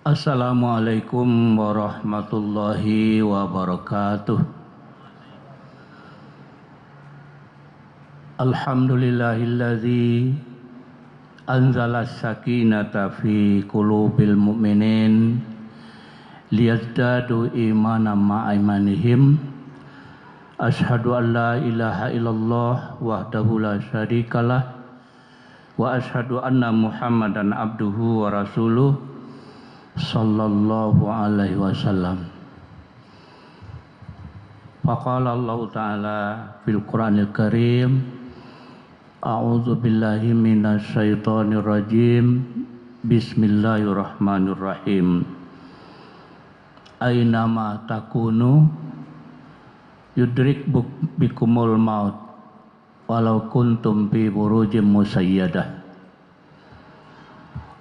Assalamualaikum warahmatullahi wabarakatuh. Alhamdulillahilladzi anzala sakinata fi qulubil mu'minin liyazdadu imanan ma'imanihim. Ashhadu an la ilaha illallah wahdahu la syarikalah wa ashhadu anna Muhammadan abduhu wa rasuluh sallallahu alaihi wasallam. Faqala Allah Ta'ala fil Qur'anil Karim, a'udzu billahi minasy syaithanir rajim. Bismillahirrahmanirrahim. Ainama takunu yudrik bikumul maut walau kuntum fi burujim musayyadah.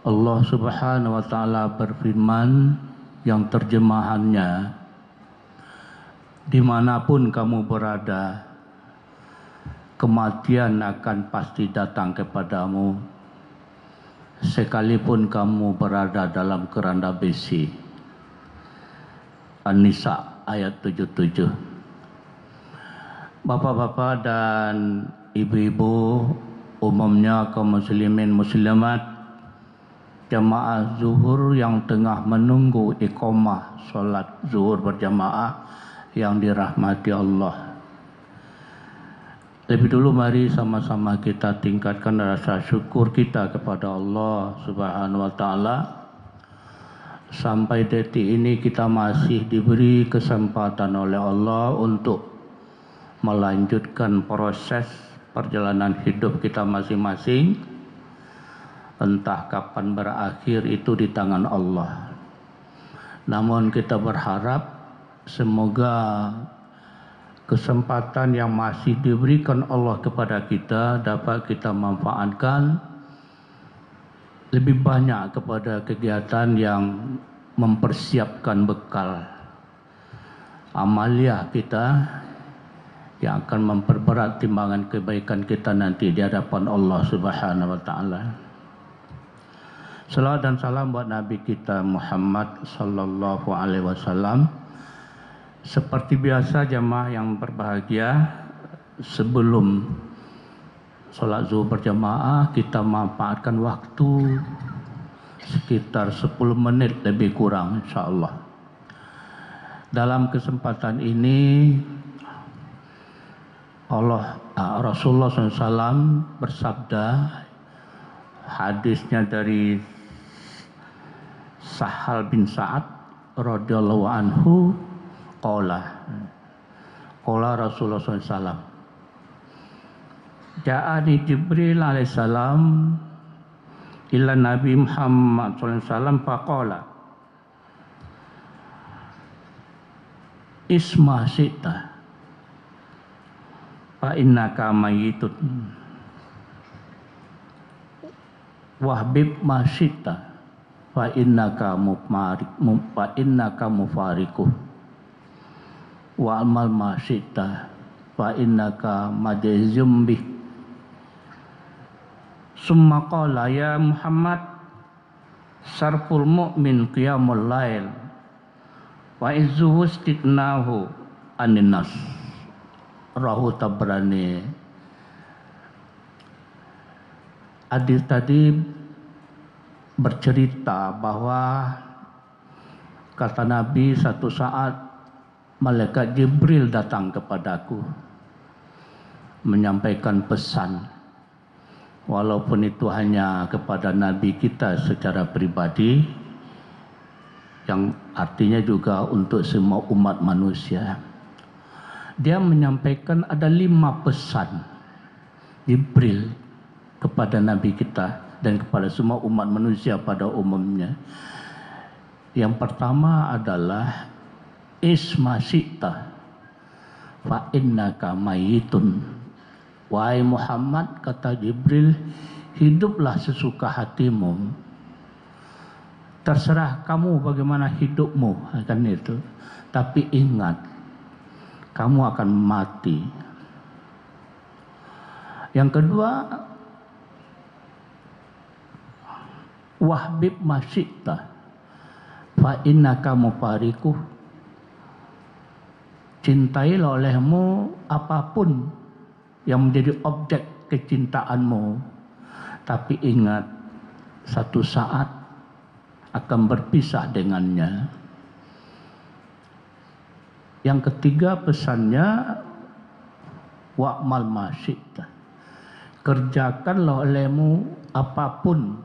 Allah Subhanahu wa Ta'ala berfirman yang terjemahannya, dimanapun kamu berada, kematian akan pasti datang kepadamu, sekalipun kamu berada dalam keranda besi. An-Nisa ayat 77. Bapak-bapak dan ibu-ibu, umumnya kaum muslimin muslimat, jamaah zuhur yang tengah menunggu iqamah salat zuhur berjamaah yang dirahmati Allah. Lebih dulu mari sama-sama kita tingkatkan rasa syukur kita kepada Allah Subhanahu wa Ta'ala. Sampai detik ini kita masih diberi kesempatan oleh Allah untuk melanjutkan proses perjalanan hidup kita masing-masing. Entah kapan berakhir itu di tangan Allah. Namun kita berharap semoga kesempatan yang masih diberikan Allah kepada kita dapat kita manfaatkan lebih banyak kepada kegiatan yang mempersiapkan bekal amalia kita yang akan memperberat timbangan kebaikan kita nanti di hadapan Allah Subhanahu wa Ta'ala. Salawat dan salam buat Nabi kita Muhammad sallallahu alaihi wasallam. Seperti biasa jamaah yang berbahagia, sebelum salat zuhur berjamaah kita manfaatkan waktu sekitar 10 menit lebih kurang insyaallah. Dalam kesempatan ini Rasulullah SAW bersabda, hadisnya dari Sahal bin Sa'ad radhiyallahu anhu, qala Rasulullah SAW, ja'ani Jibril alaihissalam ila Nabi Muhammad SAW faqala isma syi'ta fa innaka mayyitun wahbib ma syi'ta fa innaka mufariquh wa amal ma syi'ta fa innaka majzum bih. Summa qala ya Muhammad sarful mu'min qiyamul lail wa izzuhu istighnahu anin nas. Rahu Tabrani. Hadis tadi bercerita bahwa kata Nabi, satu saat malaikat Jibril datang kepadaku menyampaikan pesan, walaupun itu hanya kepada Nabi kita secara pribadi, yang artinya juga untuk semua umat manusia. Dia menyampaikan ada 5 pesan Jibril kepada Nabi kita dan kepada semua umat manusia pada umumnya. Yang pertama adalah isma syi'ta fa innaka mayyitun. Wahai Muhammad, kata Jibril, hiduplah sesuka hatimu. Terserah kamu bagaimana hidupmu, kan itu. Tapi ingat, kamu akan mati. Yang kedua, wahbib masyikta fa innaka mufariquh, cintailah olehmu apapun yang menjadi objek kecintaanmu, tapi ingat satu saat akan berpisah dengannya. Yang ketiga pesannya, wa'mal ma syi'ta, kerjakanlah olehmu apapun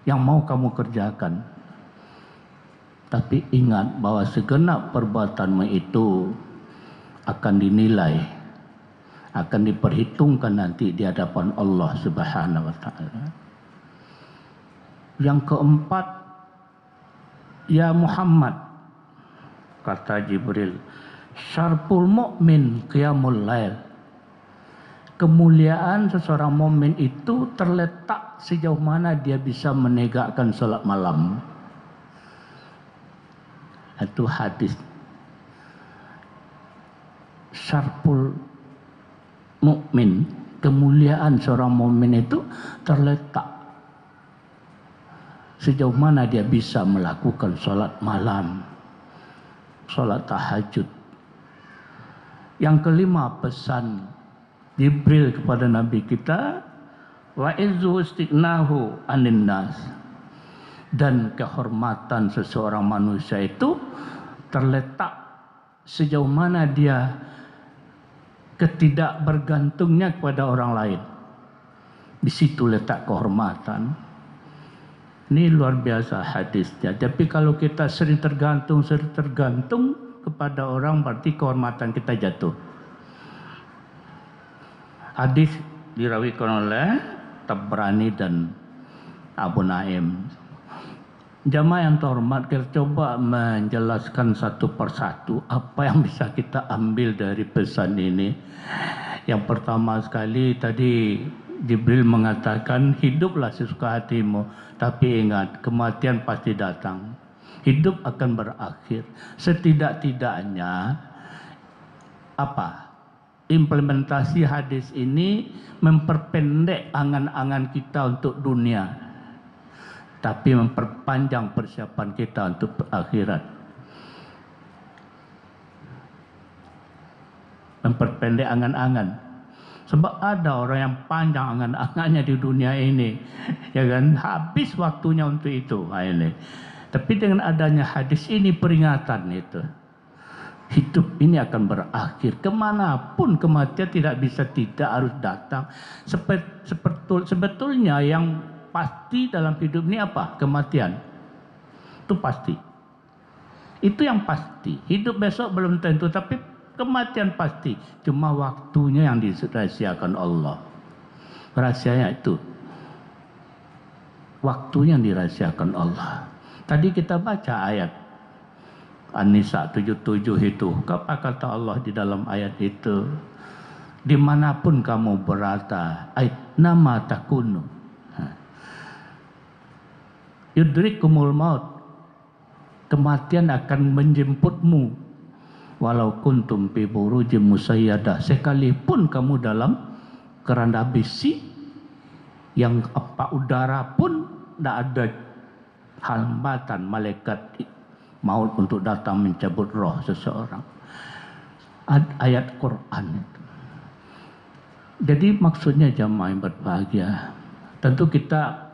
yang mau kamu kerjakan, tapi ingat bahwa segenap perbuatanmu itu akan dinilai, akan diperhitungkan nanti di hadapan Allah Subhanahu wa taala. Yang keempat, ya Muhammad, kata Jibril, syarful mu'min qiyamul lail, kemuliaan seseorang mukmin itu terletak sejauh mana dia bisa menegakkan salat malam. Itu hadis. Syarful mukmin, kemuliaan seorang mukmin itu terletak sejauh mana dia bisa melakukan salat malam, salat tahajud. Yang kelima pesan Jibril kepada Nabi kita, wa izzu istighnahu anin nas, dan kehormatan seseorang manusia itu terletak sejauh mana dia ketidakbergantungnya kepada orang lain. Di situ letak kehormatan. Ini luar biasa hadisnya. Tapi kalau kita sering tergantung kepada orang, berarti kehormatan kita jatuh. Hadis dirawikan oleh Tabrani dan Abu Naim. Jamaah yang terhormat, kita coba menjelaskan satu persatu apa yang bisa kita ambil dari pesan ini. Yang pertama sekali tadi Jibril mengatakan, hiduplah sesuka hatimu, tapi ingat kematian pasti datang. Hidup akan berakhir. Setidak-tidaknya apa? Implementasi hadis ini memperpendek angan-angan kita untuk dunia, tapi memperpanjang persiapan kita untuk akhirat. Memperpendek angan-angan. Sebab ada orang yang panjang angan-angannya di dunia ini, ya kan, habis waktunya untuk itu. Nah, ini. Tapi dengan adanya hadis ini peringatan itu, hidup ini akan berakhir. Kemanapun kematian tidak bisa tidak harus datang. Sebetulnya yang pasti dalam hidup ini apa? Kematian. Itu pasti. Itu yang pasti. Hidup besok belum tentu, tapi kematian pasti. Cuma waktunya yang dirahasiakan Allah. Rahasianya itu. Waktunya yang dirahasiakan Allah. Tadi kita baca ayat An-Nisa 77 itu. Apa kata Allah di dalam ayat itu? Dimanapun kamu berada, nama takunu, yudrikumul maut, kematian akan menjemputmu, walau kuntum fi burujim musayyadah, sekalipun kamu dalam keranda besi yang apa udara pun tidak ada hambatan malaikat maut untuk datang mencabut roh seseorang. Ayat Quran itu. Jadi maksudnya jamaah yang berbahagia, tentu kita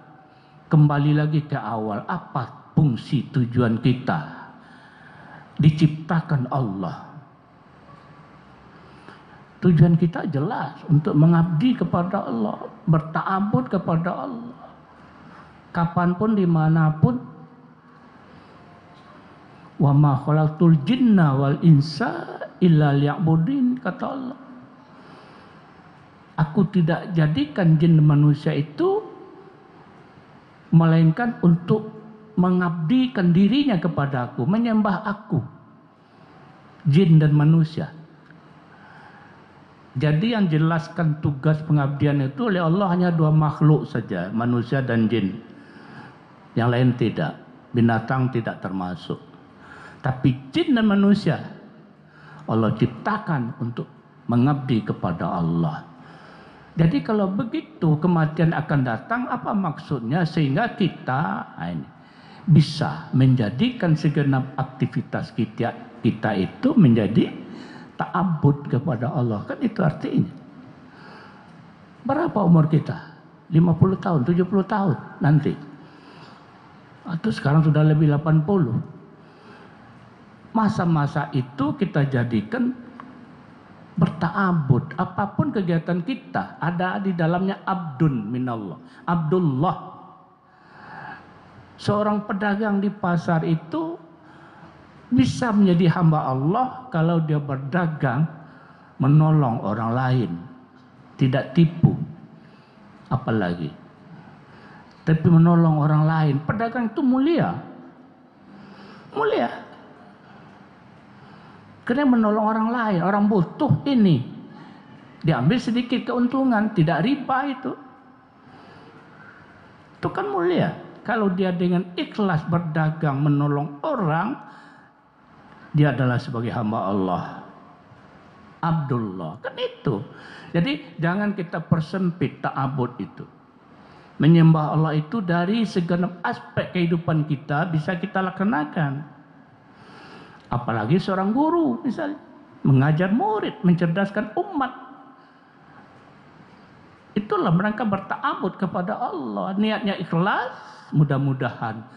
kembali lagi ke awal. Apa fungsi tujuan kita diciptakan Allah? Tujuan kita jelas untuk mengabdi kepada Allah, berta'abbud kepada Allah. Kapanpun, dimanapun. Wa ma khalaqtul jinna wal insa illa liya'budin, kata Allah. Aku tidak jadikan jin dan manusia itu melainkan untuk mengabdikan dirinya kepada aku, menyembah aku. Jin dan manusia. Jadi yang jelaskan tugas pengabdian itu oleh Allah hanya dua makhluk saja, manusia dan jin. Yang lain tidak, binatang tidak termasuk. Tapi jin dan manusia Allah ciptakan untuk mengabdi kepada Allah. Jadi kalau begitu kematian akan datang, apa maksudnya? Sehingga kita ini bisa menjadikan segenap aktivitas kita itu menjadi ta'abbud kepada Allah. Kan itu artinya. Berapa umur kita? 50 tahun, 70 tahun nanti. Atau sekarang sudah lebih 80. Masa-masa itu kita jadikan berta'abbud. Apapun kegiatan kita ada di dalamnya abdun minallah. Abdullah. Seorang pedagang di pasar itu bisa menjadi hamba Allah kalau dia berdagang menolong orang lain, tidak tipu. Apalagi tapi menolong orang lain. Pedagang itu mulia, mulia, karena menolong orang lain. Orang butuh ini diambil sedikit keuntungan, tidak riba. Itu kan mulia. Kalau dia dengan ikhlas berdagang menolong orang, dia adalah sebagai hamba Allah, Abdullah. Kan itu. Jadi jangan kita persempit ta'abbud itu. Menyembah Allah itu dari segenap aspek kehidupan kita bisa kita laksanakan. Apalagi seorang guru misalnya, mengajar murid, mencerdaskan umat. Itulah mereka berta'abbud kepada Allah. Niatnya ikhlas, mudah-mudahan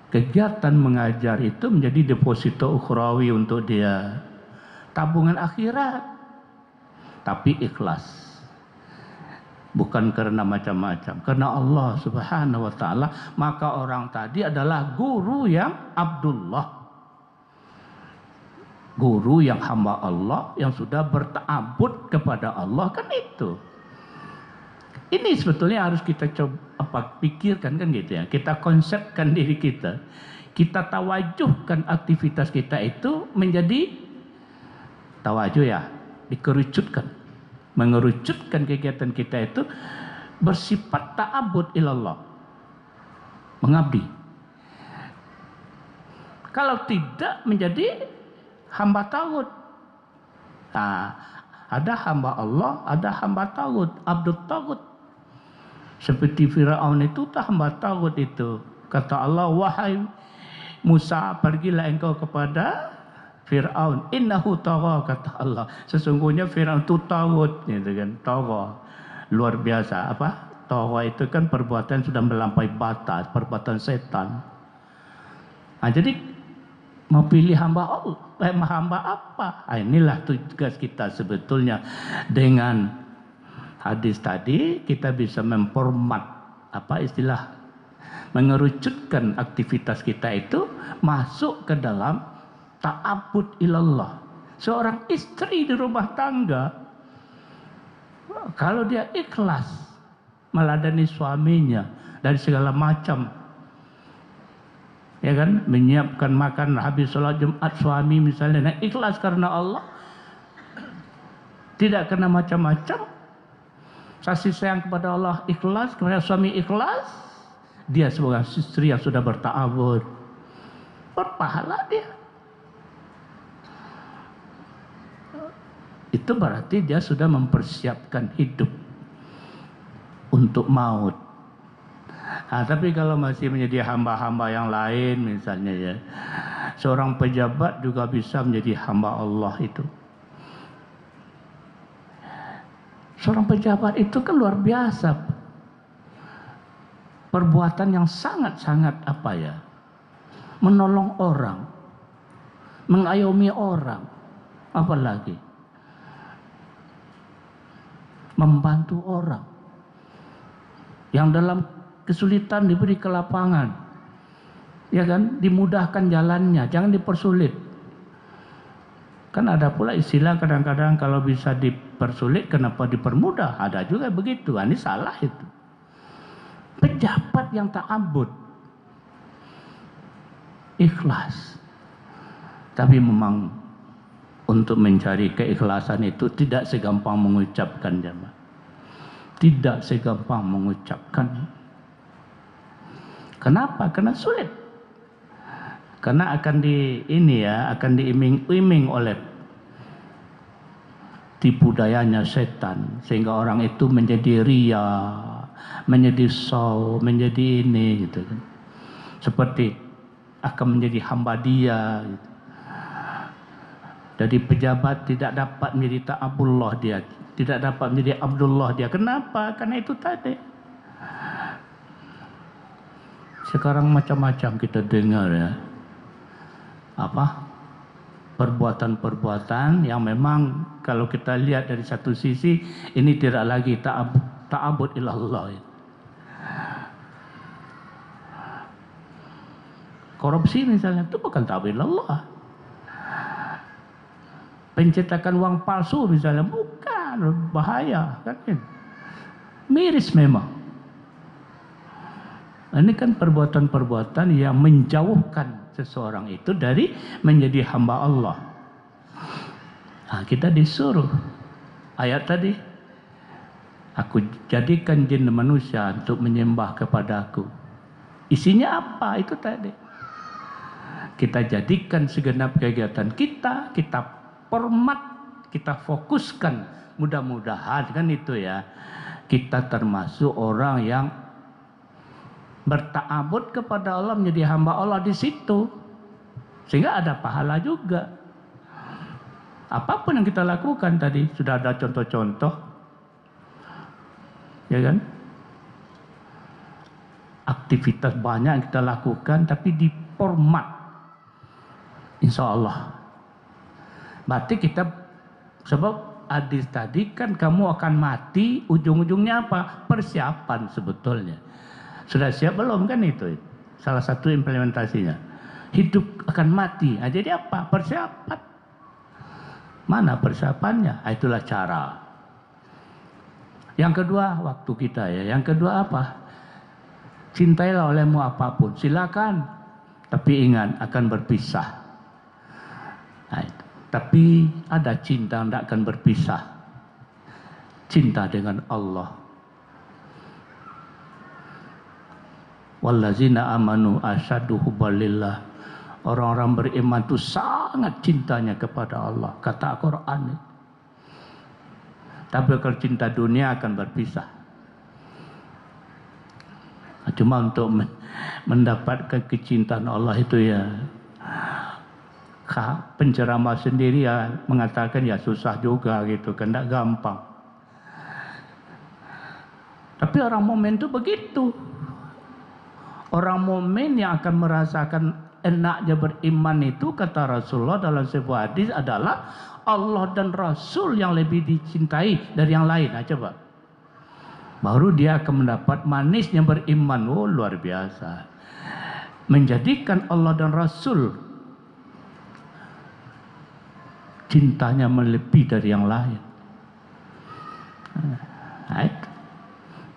kegiatan mengajar itu menjadi deposito ukhrawi untuk dia, tabungan akhirat. Tapi ikhlas, bukan karena macam-macam, karena Allah Subhanahu wa ta'ala. Maka orang tadi adalah guru yang Abdullah, guru yang hamba Allah, yang sudah berta'abbud kepada Allah. Kan itu. Ini sebetulnya harus kita coba pikirkan, kan gitu ya. Kita konsepkan diri kita. Kita tawajuhkan aktivitas kita itu menjadi tawajuh ya, dikerucutkan. Mengerucutkan kegiatan kita itu bersifat ta'abbud ilallah, mengabdi. Kalau tidak menjadi hamba tagut. Nah, ada hamba Allah, ada hamba tagut, abdul tagut. Seperti Firaun itu hamba tagut itu. Kata Allah, wahai Musa, pergilah engkau kepada Fir'aun, innahu tagha, kata Allah. Sesungguhnya Fir'aun itu tagut, gitu kan, tagha. Luar biasa. Apa? Tagha itu kan perbuatan sudah melampaui batas, perbuatan setan. Nah, jadi mau pilih hamba Allah, hamba apa? Nah, inilah tugas kita sebetulnya. Dengan hadis tadi kita bisa memformat, apa istilah, mengerucutkan aktivitas kita itu masuk ke dalam ta'abbud ilallah. Seorang istri di rumah tangga, kalau dia ikhlas meladani suaminya dari segala macam, ya kan, menyiapkan makan habis sholat Jumat suami misalnya, dan ikhlas karena Allah, tidak kena macam-macam, kasih sayang kepada Allah ikhlas, kepada suami ikhlas, dia sebagai istri yang sudah berta'abbud, berpahala dia. Itu berarti dia sudah mempersiapkan hidup untuk maut. Nah, tapi kalau masih menjadi hamba-hamba yang lain misalnya ya, seorang pejabat juga bisa menjadi hamba Allah itu. Seorang pejabat itu kan luar biasa, perbuatan yang sangat-sangat apa ya, menolong orang, mengayomi orang, apalagi membantu orang yang dalam kesulitan, diberi kelapangan, ya kan, dimudahkan jalannya, jangan dipersulit. Kan ada pula istilah kadang-kadang kalau bisa dipersulit kenapa dipermudah, ada juga begitu. Ini salah itu. Pejabat yang ta'abbud ikhlas, tapi memang untuk mencari keikhlasan itu tidak segampang mengucapkan, jemaah. Tidak segampang mengucapkan. Kenapa? Karena sulit. Karena akan akan diiming-iming oleh tipu dayanya setan, sehingga orang itu menjadi ria, menjadi menjadi ini gitu kan. seperti akan menjadi hamba dia. Jadi pejabat tidak dapat menjadi ta'abullah dia, tidak dapat menjadi Abdullah dia. Kenapa? Karena itu tadi. Sekarang macam-macam kita dengar ya. Perbuatan-perbuatan yang memang kalau kita lihat dari satu sisi ini tidak lagi ta'abud ilallah. Korupsi misalnya itu bukan ta'abud ilallah. Pencetakan uang palsu misalnya bukan, bahaya kan? Miris memang. Ini kan perbuatan-perbuatan yang menjauhkan seseorang itu dari menjadi hamba Allah. Nah, kita disuruh ayat tadi, aku jadikan jin dan manusia untuk menyembah kepadaku. Isinya apa? Itu tadi. Kita jadikan segenap kegiatan kita format, kita fokuskan. Mudah-mudahan kan itu ya, kita termasuk orang yang berta'abud kepada Allah, menjadi hamba Allah di situ, sehingga ada pahala juga. Apapun yang kita lakukan tadi sudah ada contoh-contoh, ya kan? Aktivitas banyak yang kita lakukan, tapi di format, insya Allah. Berarti kita, sebab hadis tadi kan kamu akan mati, ujung-ujungnya apa? Persiapan sebetulnya. Sudah siap belum kan itu? Salah satu implementasinya. Hidup akan mati. Nah, jadi apa? Persiapan. Mana persiapannya? Nah, itulah cara. Yang kedua, waktu kita ya. Yang kedua apa? Cintailah olehmu apapun. Silakan. Tapi ingat akan berpisah. Nah, itu. Tapi ada cinta yang tidak akan berpisah. Cinta dengan Allah. Wallazina amanu asyaddu hubbalillah. Orang-orang beriman itu sangat cintanya kepada Allah, kata Al-Quran. Tapi kalau cinta dunia akan berpisah. Cuma untuk mendapatkan kecintaan Allah itu ya, penceramah sendiri ya mengatakan ya susah juga gitu, kan tidak gampang. Tapi orang mukmin itu begitu. Orang mukmin yang akan merasakan enaknya beriman itu, kata Rasulullah dalam sebuah hadis, adalah Allah dan Rasul yang lebih dicintai dari yang lain. Nah, coba. Baru dia akan mendapat manisnya beriman. Oh, luar biasa. Menjadikan Allah dan Rasul cintanya melebihi dari yang lain. Nah,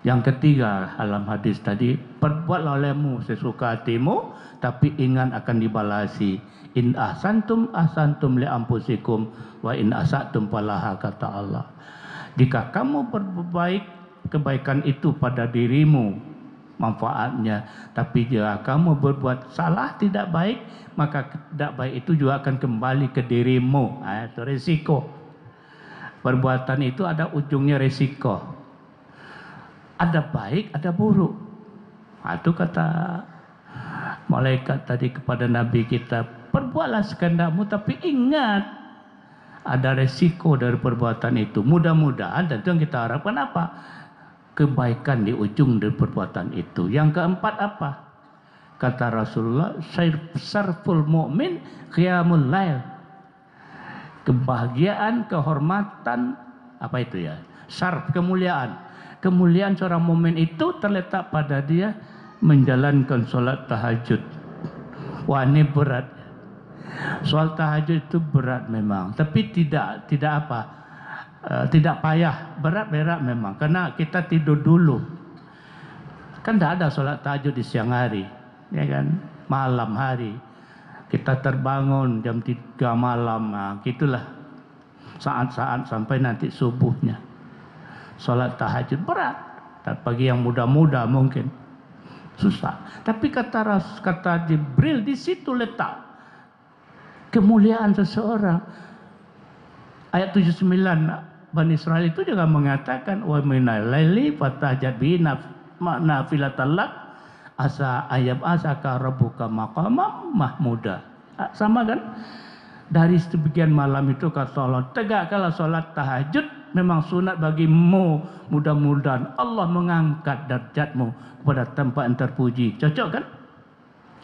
yang ketiga dalam hadis tadi, perbuatlah olehmu sesuka hatimu, tapi ingat akan dibalasi. In ahsantum ahsantum li anfusikum wa in asatum falaha, kata Allah. Jika kamu berbaik, kebaikan itu pada dirimu manfaatnya, tapi jika kamu berbuat salah, tidak baik, maka tidak baik itu juga akan kembali ke dirimu. Nah, itu resiko. Perbuatan itu ada ujungnya resiko. Ada baik, ada buruk. Nah, itu kata malaikat tadi kepada Nabi kita, perbuatlah sekehendakmu, tapi ingat ada resiko dari perbuatan itu. Mudah-mudahan, dan itu yang kita harapkan apa? Kebaikan di ujung dari perbuatan itu. Yang keempat apa? Kata Rasulullah, syarful mu'min qiyamul lail. Kebahagiaan, kehormatan, apa itu ya? Syarf, kemuliaan. Kemuliaan seorang mukmin itu terletak pada dia menjalankan sholat tahajud. Wah, ini berat. Sholat tahajud itu berat memang, tapi tidak payah. Berat memang, karena kita tidur dulu. Kan tidak ada sholat tahajud di siang hari, ya kan? Malam hari kita terbangun jam 3 malam. Nah, gitulah saat-saat sampai nanti subuhnya. Sholat tahajud berat. Dan bagi yang muda-muda mungkin susah. Tapi kata Jibril, di situ letak kemuliaan seseorang. Ayat 79 Bani Israel itu juga mengatakan, wa minal laili fatahajjad bihi nafilatan lak asa ayab asaka rabbuka maqamam mahmuda. Sama kan? Dari sebagian malam itu kata Allah, tegakkanlah solat tahajud, memang sunat bagimu, mudah-mudahan Allah mengangkat darjatmu kepada tempat yang terpuji. Cocok kan?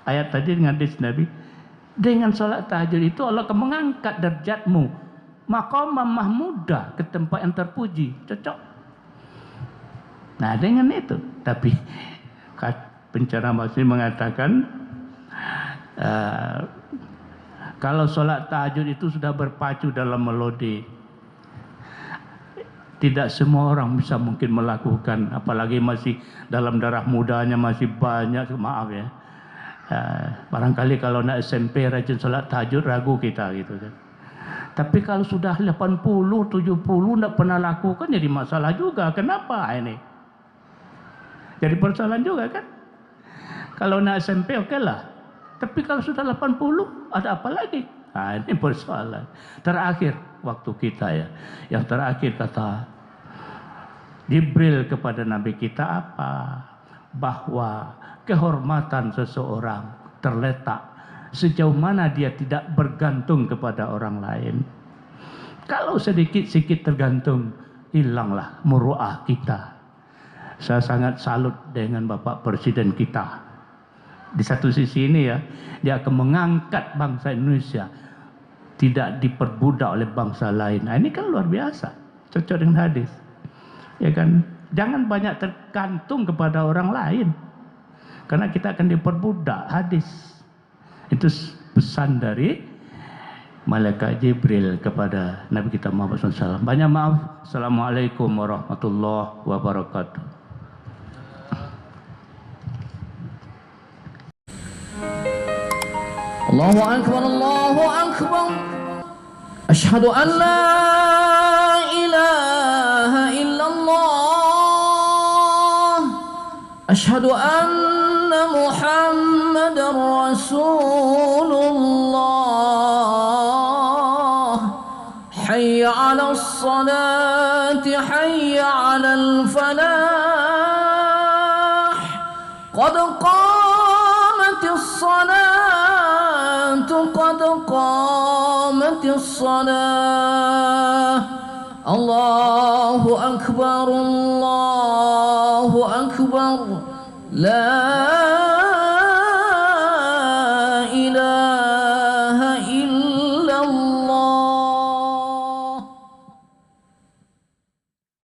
Ayat tadi dengan hadis Nabi. Dengan solat tahajud itu Allah akan mengangkat darjatmu maqamam mahmuda, ke tempat yang terpuji. Cocok. Nah, dengan itu. Tapi penceramah masih mengatakan kalau solat tahajud itu sudah berpacu dalam melodi, tidak semua orang bisa mungkin melakukan, apalagi masih dalam darah mudanya masih banyak. Maaf ya, barangkali kalau nak SMP rajin solat tahajud ragu kita gitu kan. Tapi kalau sudah 80, 70 tidak pernah lakukan, jadi masalah juga. Kenapa ini? Jadi persoalan juga kan. Kalau nak SMP okeylah. Tapi kalau sudah 80, ada apa lagi? Nah, ini persoalan. Terakhir waktu kita ya. Yang terakhir kata Jibril kepada Nabi kita apa? Bahwa kehormatan seseorang terletak sejauh mana dia tidak bergantung kepada orang lain. Kalau sedikit-sedikit tergantung, hilanglah muruah kita. Saya sangat salut dengan Bapak Presiden kita. Di satu sisi ini ya, dia akan mengangkat bangsa Indonesia, tidak diperbudak oleh bangsa lain. Nah, ini kan luar biasa, cocok dengan hadis, ya kan? Jangan banyak tergantung kepada orang lain, karena kita akan diperbudak. Hadis itu pesan dari malaikat Jibril kepada Nabi kita Muhammad SAW. Banyak maaf. Assalamualaikum warahmatullahi wabarakatuh. Allahu Akbar, Allahu Akbar. Ashhadu an la ilaha illallah. Ashhadu anna Muhammadar Rasulullah. Hayya 'alas salati, hayya 'alal falah. Qad qamatis salat, قد قامت الصلاة. الله أكبر، الله أكبر. لا